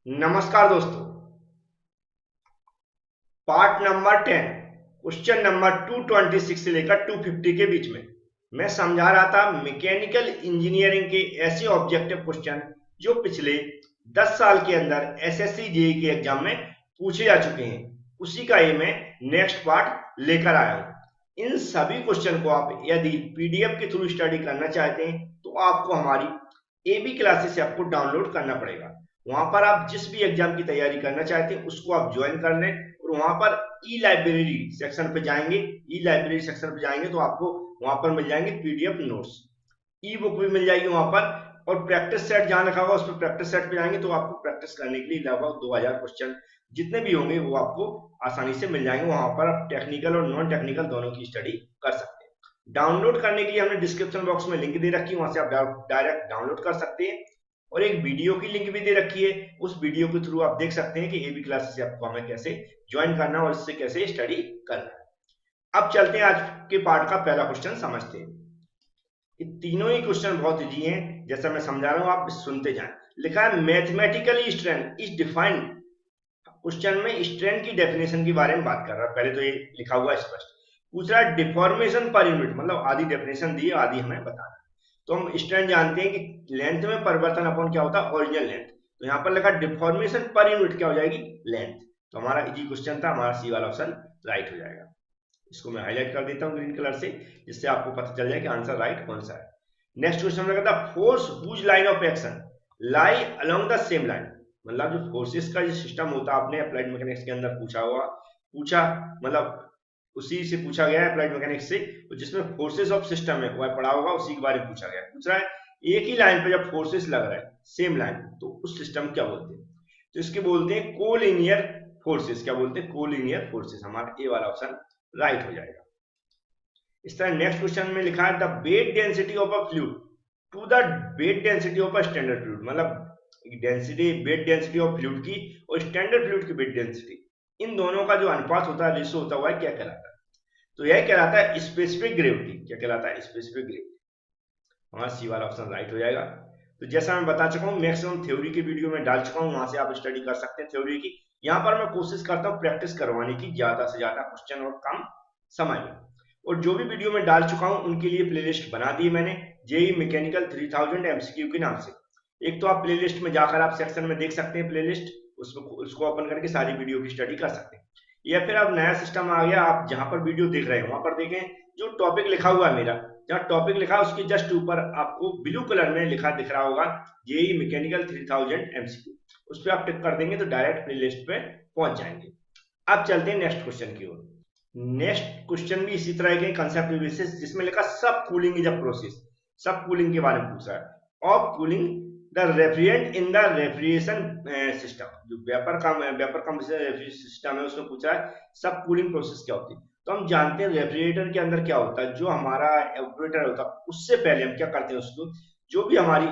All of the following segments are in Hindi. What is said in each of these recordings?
नमस्कार दोस्तों। पार्ट नंबर 10 क्वेश्चन नंबर 226 से लेकर 250 के बीच में मैं समझा रहा था मैकेनिकल इंजीनियरिंग के ऐसे ऑब्जेक्टिव क्वेश्चन जो पिछले 10 साल के अंदर एसएससी जेई के एग्जाम में पूछे जा चुके हैं। उसी का ये मैं नेक्स्ट पार्ट लेकर आया हूं। इन सभी क्वेश्चन को आप यदि पीडीएफ के थ्रू स्टडी करना चाहते हैं तो आपको हमारी एबी क्लासेस ऐप को डाउनलोड करना पड़ेगा। वहां पर आप जिस भी एग्जाम की तैयारी करना चाहते हैं उसको आप ज्वाइन कर लें और वहां पर ई लाइब्रेरी सेक्शन पे जाएंगे। ई लाइब्रेरी सेक्शन पे जाएंगे तो आपको वहां पर मिल जाएंगे पीडीएफ नोट्स, ई बुक भी मिल जाएगी वहां पर। और प्रैक्टिस सेट जहां रखा होगा उस पर प्रैक्टिस सेट पे जाएंगे तो आपको प्रैक्टिस करने के लिए लगभग 2000 क्वेश्चन जितने भी होंगे वो आपको आसानी से मिल जाएंगे। वहां पर आप टेक्निकल और नॉन टेक्निकल दोनों की स्टडी कर सकते हैं। डाउनलोड करने के लिए हमने डिस्क्रिप्शन बॉक्स में लिंक दे रखी है, वहां से आप डायरेक्ट डाउनलोड कर सकते हैं। और एक वीडियो की लिंक भी दे रखी है, उस वीडियो के थ्रू आप देख सकते हैं कि एबी क्लासेस आपको हमें कैसे ज्वाइन करना और इससे कैसे स्टडी करना है। अब चलते हैं आज के पार्ट का पहला क्वेश्चन समझते हैं। ये तीनों ही क्वेश्चन बहुत इजी हैं, जैसा मैं समझा रहा हूं आप सुनते जाएं। लिखा है mathematically strength is defined. Question में स्ट्रेंथ की डेफिनेशन के बारे में बात कर रहा है। पहले तो ये लिखा हुआ स्पष्ट। पूछ रहा है डिफॉर्मेशन पर यूनिट, मतलब आधी डेफिनेशन दी है, आधी हमें बताना। तो हम स्ट्रेंथ जानते हैं कि लेंथ में परिवर्तन अपॉन क्या होता है, ओरिजिनल लेंथ। तो यहाँ पर लिखा डिफॉर्मेशन पर यूनिट क्या हो जाएगी, लेंथ। तो हमारा इजी क्वेश्चन था, हमारा सी वाला ऑप्शन राइट हो जाएगा। इसको मैं हाईलाइट कर देता हूँ ग्रीन कलर से, जिससे आपको पता चल जाए कि आंसर राइट कौन सा है। नेक्स्ट क्वेश्चन में कहता है force whose line of action lie along the same line. मतलब जो फोर्सेस का जो सिस्टम होता है, आपने अप्लाइड मैकेनिक्स के अंदर पूछा मतलब उसी से पूछा गया है अप्लाइड मैकेनिक्स से। तो जिसमें फोर्सेस ऑफ सिस्टम है वह पढ़ा होगा, उसी के बारे में पूछा गया है। पूछ रहा है एक ही लाइन पे जब फोर्सेस लग रहा है सेम लाइन, तो उस सिस्टम क्या बोलते हैं। तो इसके बोलते हैं कोलिनियर फोर्सेस। क्या बोलते हैं, कोलिनियर फोर्सेस। हमारा ए वाला ऑप्शन राइट हो जाएगा। इस तरह नेक्स्ट क्वेश्चन में लिखा है the weight density of a fluid to the weight density of a standard fluid. मतलब density, weight density of fluid की और स्टैंडर्ड फ्लूइड की वेट डेंसिटी, इन दोनों का जो अनुपात होता है, रेशो होता है, क्या कहलाता है। तो यह कहलाता है स्पेसिफिक ग्रेविटी। क्या कहलाता है, स्पेसिफिक ग्रेविटी। हमारा सी वाला ऑप्शन राइट हो जाएगा। तो जैसा मैं बता चुका हूँ, मैक्सिमम थ्योरी की वीडियो में डाल चुका हूँ, वहां से आप स्टडी कर सकते हैं थ्योरी की। यहाँ पर मैं कोशिश करता हूँ प्रैक्टिस करवाने की, ज्यादा से ज्यादा क्वेश्चन और कम समय में। और जो भी वीडियो में डाल चुका हूँ उनके लिए प्लेलिस्ट बना दी मैंने, जेई मैकेनिकल 3000 एमसीक्यू के नाम से। एक तो आप प्लेलिस्ट में जाकर आप सेक्शन में देख सकते हैं प्लेलिस्ट, उसको ओपन करके सारी वीडियो की स्टडी कर सकते हैं। या फिर अब नया सिस्टम आ गया, आप जहां पर वीडियो देख रहे हैं वहां पर देखें, जो टॉपिक लिखा हुआ है मेरा, जहां टॉपिक लिखा है उसके जस्ट ऊपर आपको ब्लू कलर में लिखा दिख रहा होगा जेई मैकेनिकल 3000 एमसीक्यू। उस पर आप टिक कर देंगे तो डायरेक्ट प्लेलिस्ट पे पहुंच जाएंगे। अब चलते हैं नेक्स्ट क्वेश्चन की ओर। नेक्स्ट क्वेश्चन भी इसी तरह के कंसेप्ट बेसिस, जिसमें लिखा सब कूलिंग इज अ प्रोसेस। सब कूलिंग के बारे में पूछा है। Of cooling the refrigerant in the refrigeration system. जो वेपर कम सिस्टम है उसमें पूछा है सब कूलिंग प्रोसेस क्या होती है। तो हम जानते हैं रेफ्रिजरेटर के अंदर क्या होता है, जो हमारा ऑपरेटर होता है उससे पहले हम क्या करते हैं, उसको जो भी हमारी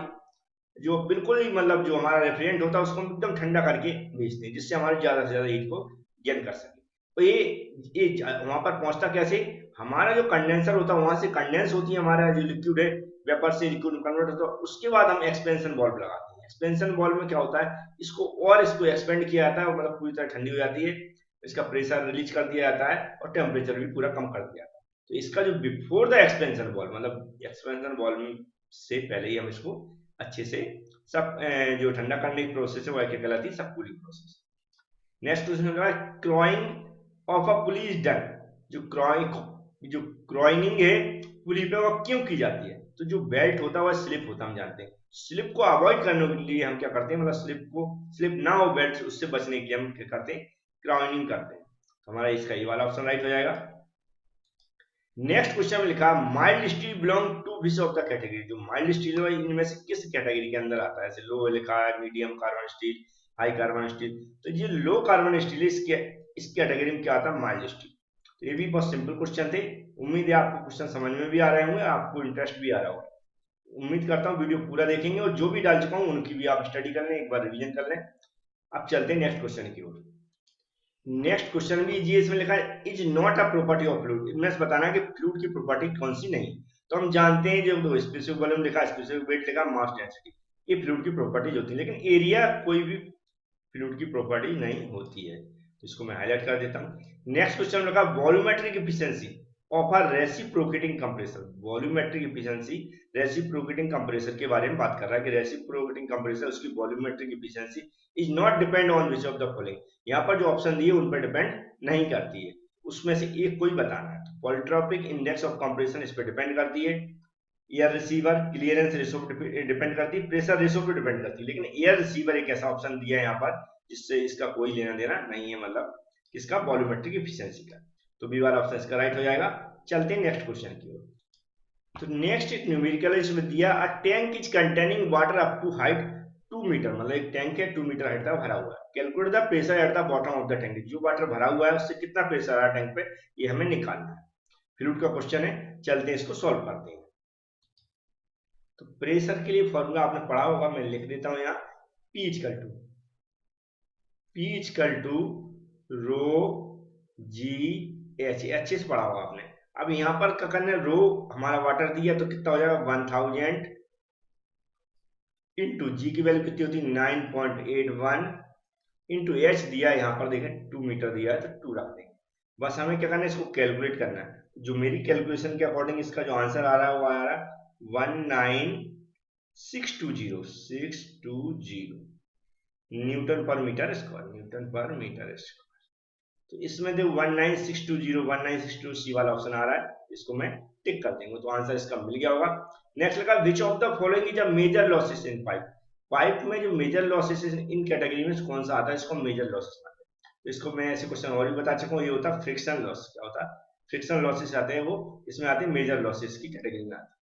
जो बिल्कुल ही मतलब जो हमारा रेफ्रिजरेंट होता है उसको हम एकदम ठंडा करके भेजते हैं, जिससे हमारी ज्यादा से ज्यादा हीट को गेन कर सके। तो ये वहां पर पहुंचता कैसे, हमारा जो कंडेंसर होता है वहां से कंडेंस होती है हमारा जो लिक्विड है, वेपर से लिक्विड में कन्वर्ट होता है। उसके बाद हम एक्सपेंशन वाल्व लगाते हैं। एक्सपेंशन वाल्व में क्या होता है, इसको एक्सपेंड किया जाता है, मतलब पूरी तरह ठंडी हो जाती है, इसका प्रेशर रिलीज कर दिया जाता है और टेम्परेचर भी पूरा कम कर दिया जाता है। तो इसका जो बिफोर द एक्सपेंशन वाल्व, मतलब एक्सपेंशन वाल्व से पहले ही हम इसको अच्छे से सब जो ठंडा करने की प्रोसेस है वो क्या कहलाती है, सब कूलिंग प्रोसेस। नेक्स्ट क्वेश्चन है cloying of a pulley is done. जो क्लॉइंग है पुली पे वो क्यों की जाती है। तो जो बेल्ट होता है वो स्लिप होता है, हम जानते हैं। स्लिप को अवॉइड करने के लिए हम क्या करते हैं, मतलब स्लिप ना हो बेल्ट से, उससे बचने के लिए हम क्या करते हैं, क्लॉइनिंग करते हैं। तो हमारा इसका ये वाला ऑप्शन राइट हो जाएगा। नेक्स्ट क्वेश्चन में लिखा mild steel belong to which of the category. जो माइल्ड स्टील है इनमें से किस कैटेगरी के अंदर आता है। जैसे लो लिखा है, medium carbon steel, high carbon steel. तो ये लो कार्बन स्टील है, इस कैटेगरी में क्या आता है, माइल्ड स्टील। तो ये भी बहुत सिंपल क्वेश्चन थे। उम्मीद है आपको क्वेश्चन समझ में भी आ रहे होंगे, आपको इंटरेस्ट भी आ रहा होगा। उम्मीद करता हूँ वीडियो पूरा देखेंगे और जो भी डाल चुका हूँ उनकी भी आप स्टडी कर लें, एक बार रिवीजन कर लें। अब चलते हैं नेक्स्ट क्वेश्चन की ओर। नेक्स्ट क्वेश्चन भी जी, इसमें लिखा है is not a property of fluid. इनमें से बताना कि फ्लूइड की प्रॉपर्टी कौन सी नहीं। तो हम जानते हैं जो स्पेसिफिक वॉल्यूम लिखा है, स्पेसिफिक वेट लिखा, मास डेंसिटी, ये फ्लूइड की प्रॉपर्टीज होती है। लेकिन एरिया कोई भी फ्लूइड की प्रॉपर्टी नहीं होती है। तो इसको मैं हाईलाइट कर देता हूँ। नेक्स्ट क्वेश्चन लगा volumetric efficiency of a reciprocating compressor. Volumetric efficiency reciprocating compressor के बारे में बात कर रहा है कि रेसिप्रोकेटिंग कंप्रेसर उसकी volumetric efficiency is not depend on which of the following. यहाँ पर जो ऑप्शन दिए उन पर डिपेंड नहीं करती है, उसमें से एक कोई बताना है। तो पॉलीट्रॉपिक इंडेक्स ऑफ कंप्रेशन इस पर डिपेंड करती है, एयर रिसीवर क्लियरेंस रेशो पे डिपेंड करती है, प्रेशर रेशो पे डिपेंड करती है। लेकिन एयर रिसीवर एक ऐसा ऑप्शन दिया है यहाँ पर जिससे इसका कोई लेना देना नहीं है, मतलब किसका, वॉल्यूमेट्रिक एफिशिएंसी का। तो बी वाला ऑप्शन इसका राइट हो जाएगा। चलते हैं नेक्स्ट क्वेश्चन की ओर। तो नेक्स्ट एक न्यूमेरिकल है, इसमें दिया a tank is containing water up to height 2 metre, मतलब एक टैंक है 2 मीटर हाइट तक भरा हुआ है। Calculate the pressure at the bottom of the tank. जो वाटर भरा हुआ है उससे कितना प्रेशर आ रहा है टैंक पे, ये हमें निकालना है। फ्लूइड का क्वेश्चन है, चलते हैं इसको सॉल्व करते हैं। तो प्रेशर के लिए फॉर्मूला आपने पढ़ा होगा, मैं लिख देता हूं यहाँ, P equal to rho g h, अच्छे से पढ़ा होगा आपने। अब यहाँ पर क्या करना है, रो हमारा वाटर दिया तो कितना हो जाएगा 1000 इंटू जी की वैल्यू कितनी होती है 9.81 इंटू एच दिया यहाँ पर देखें 2 मीटर दिया है तो 2 रख देंगे। बस हमें क्या करना है, इसको कैलकुलेट करना है। जो मेरी कैलकुलेशन के अकॉर्डिंग इसका जो आंसर आ रहा है वो आ रहा है 19620 न्यूटन पर मीटर स्क्वायर। तो इसमें जो 19620 सी वाला ऑप्शन आ रहा है, इसको मैं टिक कर देंगे तो आंसर इसका मिल गया होगा। नेक्स्ट लगा which of the following is a major losses in pipe. Pipe में जो मेजर लॉसेस इन कैटेगरी में कौन सा आता है, इसको मेजर लॉसेस मानते हैं। तो इसको मैं ऐसे क्वेश्चन और भी बता चुका हूँ, ये होता है फ्रिक्शन लॉस। क्या होता है, फ्रिक्शन लॉसेस आते हैं, वो इसमें आते हैं मेजर लॉसेस की कैटेगरी में आते हैं।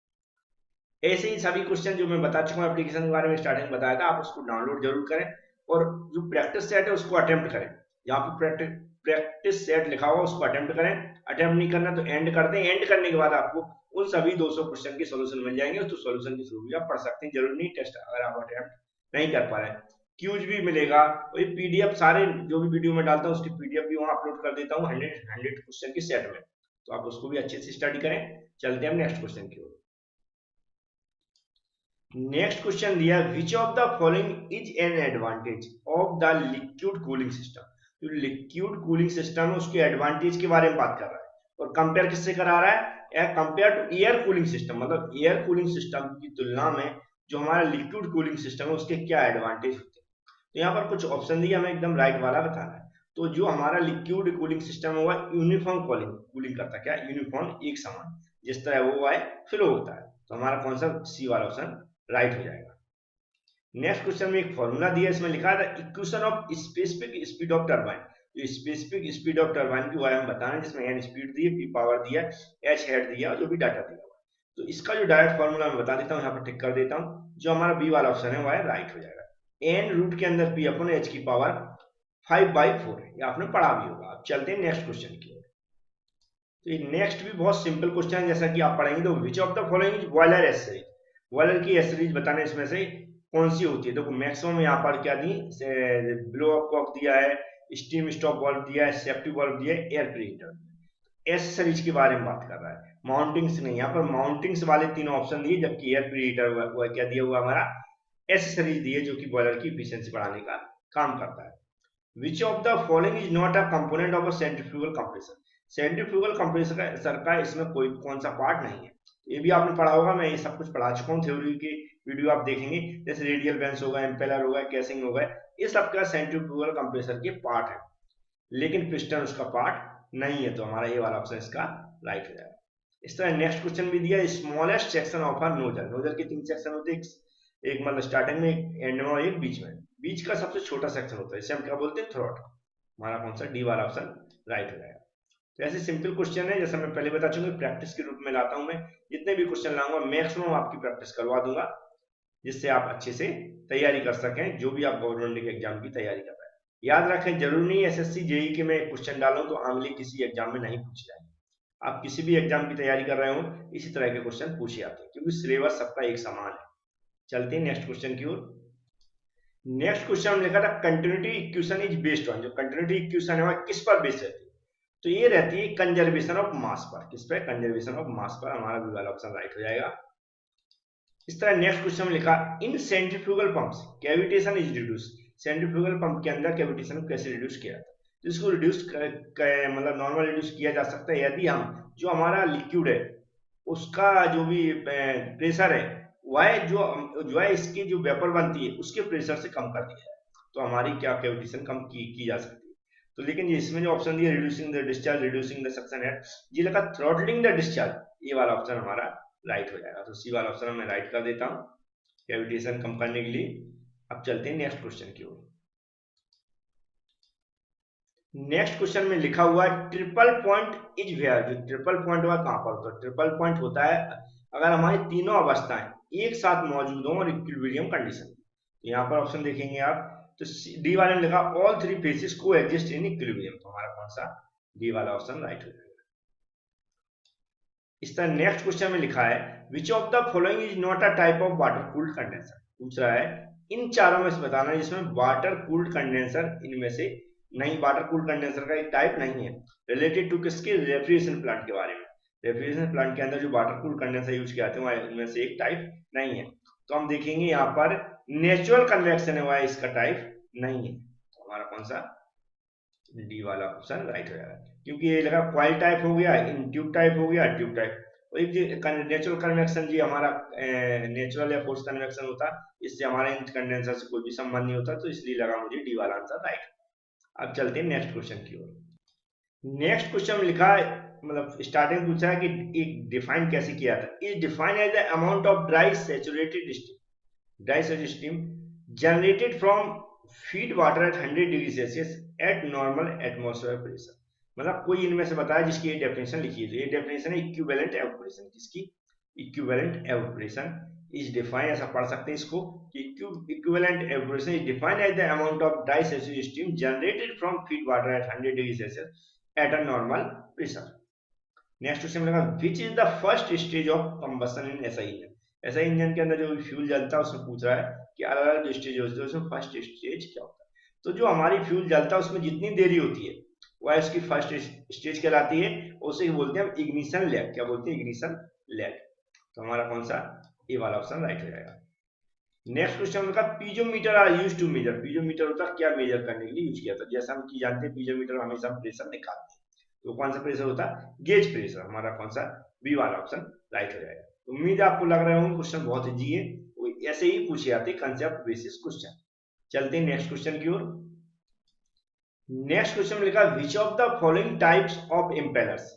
ऐसे ही सभी क्वेश्चन जो मैं बता चुका हूँ एप्लीकेशन के बारे में, स्टार्टिंग में बताया था, आप उसको डाउनलोड जरूर करें और जो प्रैक्टिस सेट है उसको अटेम्प्ट करें। यहाँ पे प्रैक्टिस सेट लिखा हुआ उसको अटेम्प्ट करें। अटेम्प्ट नहीं करना तो एंड कर दें। एंड करने के बाद आपको उन सभी 200 क्वेश्चन के सॉल्यूशन मिल जाएंगे, तो सॉल्यूशन के थ्रू भी आप पढ़ सकते हैं, जरूरी नहीं टेस्ट अगर आप अटेम्प्ट नहीं कर पा रहे हैं। क्यूज भी मिलेगा और ये पीडीएफ सारे जो भी वीडियो में डालता हूँ उसकी पीडीएफ भी वहां अपलोड कर देता हूँ 100 क्वेश्चन के सेट में, तो आप उसको भी अच्छे से स्टडी करें। चलते हैं नेक्स्ट क्वेश्चन की ओर। नेक्स्ट क्वेश्चन दिया विच of the following is an advantage of the liquid cooling system. जो लिक्विड कूलिंग सिस्टम है उसके एडवांटेज के बारे में बात कर रहा है और कंपेयर किससे करा रहा है, compare to air cooling system. मतलब एयर कूलिंग सिस्टम की तुलना में जो हमारा लिक्विड कूलिंग सिस्टम है उसके क्या एडवांटेज होते हैं। तो यहाँ पर कुछ ऑप्शन दिए, हमें एकदम राइट वाला बताना है। तो जो हमारा लिक्विड कूलिंग सिस्टम है वह यूनिफॉर्म कूलिंग करता है। क्या, यूनिफॉर्म, एक समान, जिस तरह वो है फ्लो होता है। तो हमारा कौन सा, सी वाला ऑप्शन राइट हो जाएगा। नेक्स्ट क्वेश्चन में एक फॉर्मूला दिया, इसमें लिखा है equation of specific speed of turbine. जो स्पेसिफिक स्पीड ऑफ टरबाइन की हम बताना, जिसमें एन स्पीड दी है, पी पावर दिया, एच हेड दिया और जो भी डाटा दिया हुआ। तो इसका जो डायरेक्ट फॉर्मूला मैं बता देता हूँ, यहाँ पर टिक कर देता हूँ। जो हमारा बी वाला ऑप्शन है वह राइट हो जाएगा। एन रूट के अंदर पी अपन एच की पावर 5/4 है, ये आपने पढ़ा भी होगा। अब चलते हैं नेक्स्ट क्वेश्चन की ओर। तो ये नेक्स्ट भी बहुत सिंपल क्वेश्चन है, जैसा कि आप पढ़ेंगे। तो विच of the following is boiler S series. Boiler की एस सीरीज बताने इसमें से कौन सी होती है। देखो मैक्सिमम यहाँ पर क्या दी, ब्लो अप कॉक दिया है, स्टीम स्टॉप वाल्व दिया है, सेफ्टी वाल्व दिया है, एयर प्रीहीटर। एस सीरीज के बारे में बात कर रहा है, माउंटिंग्स नहीं। यहाँ पर माउंटिंग्स वाले 3 ऑप्शन दिए, जबकि एयर प्रीहीटर वो क्या दिया हुआ हमारा, एस सीरीज दिए, जो कि बॉयलर की एफिशिएंसी बढ़ाने का काम करता है। Which of the following is not a component of a centrifugal compressor. Centrifugal compressor का इसमें कोई कौन सा पार्ट नहीं है। ये भी आपने पढ़ा होगा, मैं ये सब कुछ पढ़ा चुका हूँ। थ्योरी की वीडियो आप देखेंगे, जैसे रेडियल बेंच होगा, एम्पेलर होगा, कैसिंग होगा, ये सब का सेंट्रीफ्यूगल कंप्रेसर के पार्ट है, लेकिन पिस्टन उसका पार्ट नहीं है। तो हमारा ये वाला ऑप्शन इसका राइट हो जाएगा। इस तरह नेक्स्ट क्वेश्चन भी दिया, smallest section of a nozzle. Nozzle के 3 सेक्शन होते हैं, एक मतलब स्टार्टिंग में, एक एंड में और एक बीच में। बीच का सबसे छोटा सेक्शन होता है, इसे हम क्या बोलते हैं, थ्रॉट। हमारा कौन सा, डी वाला ऑप्शन राइट हो जाएगा। तो ऐसे सिंपल क्वेश्चन है, जैसा मैं पहले बता चुका, प्रैक्टिस के रूप में लाता हूं मैं। जितने भी क्वेश्चन लाऊंगा मैक्सिमम आपकी प्रैक्टिस करवा दूंगा, जिससे आप अच्छे से तैयारी कर सकें, जो भी आप गवर्नमेंट के एग्जाम की तैयारी कर रहे हैं। याद रखें, जरूरी नहीं एसएससी जेई के मैं क्वेश्चन डालूं तो आगे किसी एग्जाम में नहीं पूछे जाएंगे। आप किसी भी एग्जाम की तैयारी कर रहे हो, इसी तरह के क्वेश्चन पूछे जाते हैं, क्योंकि सिलेबस सबका एक समान है। चलते हैं नेक्स्ट क्वेश्चन की ओर। नेक्स्ट क्वेश्चन में लिखा था continuity equation is based on. जो कंटिन्यूटी इक्वेशन है वह किस पर बेस्ड रहती है, तो ये रहती है कंजर्वेशन ऑफ मास पर। किस पर, कंजर्वेशन ऑफ मास पर। हमारा बी वाला ऑप्शन राइट हो जाएगा। इस तरह नेक्स्ट क्वेश्चन में लिखा in centrifugal pumps cavitation is reduce. Centrifugal pump के अंदर कैविटेशन को कैसे रिड्यूस किया जाता है। तो इसको रिड्यूस मतलब नॉर्मल रिड्यूस किया जा सकता है यदि हम जो हमारा लिक्विड है उसका जो भी प्रेशर है वह जो है इसकी जो वेपर बनती है उसके प्रेशर से कम कर दिया जाए तो हमारी क्या कैविटेशन कम की जा सकती है। तो लेकिन इसमें जो ऑप्शन दिया reducing the discharge, reducing the suction head, ये लगा थ्रॉटलिंग द डिस्चार्ज, ये वाला ऑप्शन हमारा राइट हो जाएगा। तो सी वाला ऑप्शन मैं राइट कर देता हूँ कैविटेशन कम करने के लिए। अब चलते हैं नेक्स्ट क्वेश्चन की ओर। नेक्स्ट क्वेश्चन में लिखा हुआ है ट्रिपल पॉइंट इज वेयर। जो ट्रिपल पॉइंट हुआ कहां पर होता है? ट्रिपल पॉइंट होता है अगर हमारी तीनों अवस्थाएं एक साथ मौजूद हो और इक्विलिब्रियम कंडीशन। तो यहाँ पर ऑप्शन देखेंगे आप तो डी वाले ने लिखा ऑल थ्री फेसेस को एग्जिस्ट इन इक्विलिब्रियम। तो हमारा कौन सा डी वाला ऑप्शन राइट हो जाएगा। इस तरह नेक्स्ट क्वेश्चन में लिखा है which of the following is not a type of water cooled condenser. पूछ रहा है इन चारों में से बताना जिसमें वाटर कूल्ड कंडेंसर इनमें से नहीं, वाटर कूल्ड कंडेंसर का एक टाइप नहीं है। रिलेटेड टू किसके? रेफ्रिजरेशन प्लांट के बारे में। रेफ्रिजरेशन प्लांट के अंदर जो वाटर कूल्ड कंडेंसर यूज किए जाते हैं उनमें से एक टाइप नहीं है। तो हम देखेंगे यहाँ पर नेचुरल कन्वेक्शन है वह इसका टाइप नहीं है। तो हमारा कौन सा डी वाला ऑप्शन राइट हो जाएगा क्योंकि ये लगा कॉइल टाइप हो गया, इन ट्यूब टाइप हो गया, ट्यूब टाइप। और एक नेचुरल कन्वेक्शन जी हमारा नेचुरल या फोर्स कन्वेक्शन होता, इससे हमारे इन कंडेंसर से कोई भी संबंध नहीं होता, तो इसलिए लगा मुझे डी वाला आंसर राइट। अब चलते हैं नेक्स्ट क्वेश्चन की ओर। नेक्स्ट क्वेश्चन में लिखा है मतलब स्टार्टिंग पूछा है कि एक डिफाइन कैसे किया था। Is define as the amount of dry saturated steam generated from feed water at 100 degree Celsius at normal atmosphere pressure. मतलब कोई इनमें से बताया जिसकी ये डेफिनेशन लिखी है। तो ये डेफिनेशन है इक्विवेलेंट एवापोरेशन। किसकी? इक्विवेलेंट एवापोरेशन इज डिफाइन, ऐसा पढ़ सकते हैं इसको कि equivalent evaporation is defined as the amount of dry saturated steam generated from feed water at 100 degree Celsius at a normal pressure. Next question में लगा which is the first stage of combustion in SI engine. SI engine के अंदर जो फ्यूल जलता है उसमें पूछ रहा है कि अलग अलग जो स्टेज होती है उसमें फर्स्ट स्टेज क्या होता है। तो जो हमारी फ्यूल जलता है उसमें जितनी देरी होती है वह इसकी फर्स्ट स्टेज कहलाती है। उसे बोलते हैं इग्निशन लैग। क्या बोलते हैं? Ignition lag. तो हमारा कौन सा ए वाला ऑप्शन राइट हो जाएगा। नेक्स्ट क्वेश्चन का piezometer are used to measure. Piezometer होता है क्या मेजर करने के लिए यूज किया था। जैसा हम की जानते हैं पीजोमीटर हमेशा प्रेशर निकालते हैं। तो कौन सा प्रेशर होता है? Gauge pressure. हमारा कौन सा बी वाला ऑप्शन राइट हो जाएगा। उम्मीद है आपको लग रहा है क्वेश्चन बहुत इजी है, ऐसे ही पूछे जाते कंसेप्ट बेसिस क्वेश्चन। चलते हैं नेक्स्ट क्वेश्चन की ओर। नेक्स्ट क्वेश्चन में लिखा which of the following types of impellers.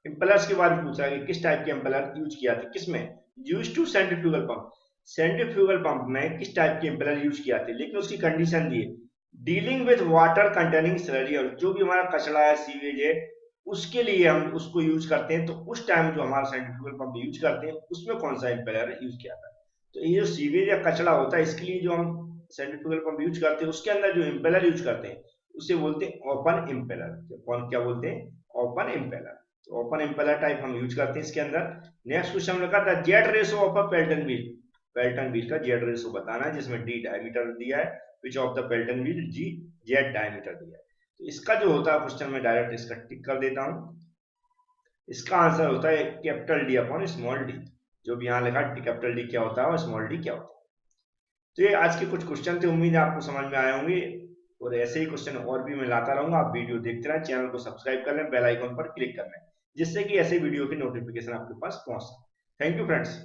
Impellers के बारे में पूछा है कि किस टाइप के इंपेलर यूज किया था, किसमें? Use to centrifugal pump. Centrifugal pump में किस टाइप के इंपेलर यूज किया था, लेकिन उसकी कंडीशन दी है dealing with water containing slurry. और जो भी हमारा कचरा है, सीवेज है, उसके लिए हम उसको यूज करते हैं। तो उस टाइम जो हमारा सेंट्रीफ्यूगल पंप यूज करते हैं उसमें कौन सा इंपेलर यूज किया था। तो ये जो सीवेज या कचरा होता है इसके लिए जो हम सेंट्रीफ्यूगल पंप यूज करते हैं उसके अंदर जो इंपेलर यूज करते हैं उसे बोलते हैं ओपन इंपेलर। कौन क्या बोलते हैं? Open impeller. तो ओपन इंपेलर टाइप हम यूज करते हैं इसके अंदर। नेक्स्ट क्वेश्चन लगा था jet ratio of a Pelton wheel. Pelton wheel का जेड रेशो बताना है जिसमें डी डायमीटर दिया है, which of the Pelton wheel, जी जेड डायमीटर दिया है। तो इसका जो होता है क्वेश्चन में डायरेक्ट इसका टिक कर देता हूं। इसका आंसर होता है capital D upon small D. जो भी यहाँ लिखा कैपिटल डी क्या होता है और स्मॉल डी क्या होता है। तो ये आज के कुछ क्वेश्चन थे, उम्मीद है आपको समझ में आए होंगे और ऐसे ही क्वेश्चन और भी मैं लाता रहूंगा। आप वीडियो देखते रहें, चैनल को सब्सक्राइब कर लें, बेल आइकन पर क्लिक कर लें जिससे कि ऐसे वीडियो की नोटिफिकेशन आपके पास पहुंच सके। Thank you friends.